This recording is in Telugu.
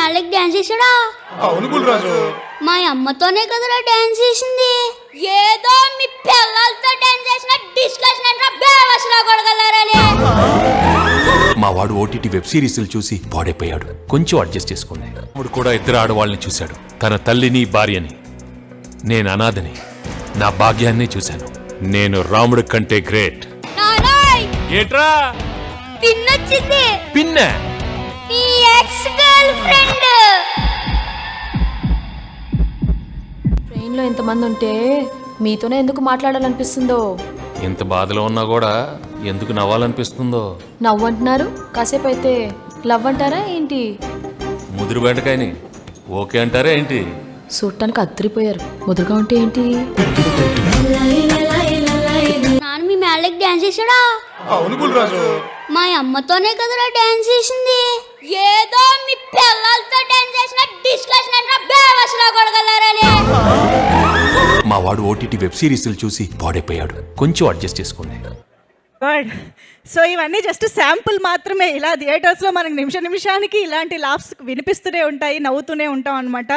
మేళకి డాన్స్ చేసాడా? అవును గుల్రాజు. మా అమ్మతోనే కదరా డాన్స్ చేసింది. ఏదో మీ పిల్లలతో డాన్స్ చేసిన డిస్కషన్ అంటే బేవసలా కొడగలరని. మా వాడు ఓటీటీ వెబ్ సిరీస్లు చూసి పాడైపోయాడు. కొంచెం అడ్జస్ట్ చేసుకుంది. ఇప్పుడు కూడా ఇద్దరు ఆడవాళ్ళని చూశాడు. తన తల్లిని భార్యని. నేను అనాథని. నా భాగ్యాన్ని చూశాను. నేను రాముడి కంటే గ్రేట్. నారాయ్ ఏట్రా పిన్నొచ్చింది. పిన్న నీ ఎక్స్ గర్ల్ ఫ్రెండ్. ట్రైన్లో ఎంతమంది ఉంటే మీతోనే ఎందుకు మాట్లాడాలనిపిస్తుందో. ఎంత బాధలో ఉన్నా కూడా ఎందుకు నవ్వాలనిపిస్తుందో. నవ్వు అంటున్నారు, కాసేపు అయితే లవ్ అంటారా ఏంటి? ముదురు బెండకాయని ఓకే అంటారా ఏంటి? చూడటానికి అద్దరిపోయారు. ముదురుగా ఉంటే ఏంటి? నాన్న మీ మేళకి డాన్స్ చేసాడా? అవును గుల్రాజు. మా అమ్మతోనే కదరా డాన్స్ చేసింది. ఏదో మీ పిల్లలతో డాన్స్ చేసిన డిస్కషన్ అంటే బేవసలా కొడగలరని. మా వాడు ఓటీటీ వెబ్ సిరీస్లు చూసి పాడైపోయాడు. కొంచెం అడ్జస్ట్ చేసుకుంది. గుడ్. సో ఇవన్నీ జస్ట్ శాంపుల్ మాత్రమే. ఇలా థియేటర్స్లో మనకు నిమిషానికి ఇలాంటి లాఫ్స్ వినిపిస్తూనే ఉంటాయి, నవ్వుతూనే ఉంటాం అనమాట.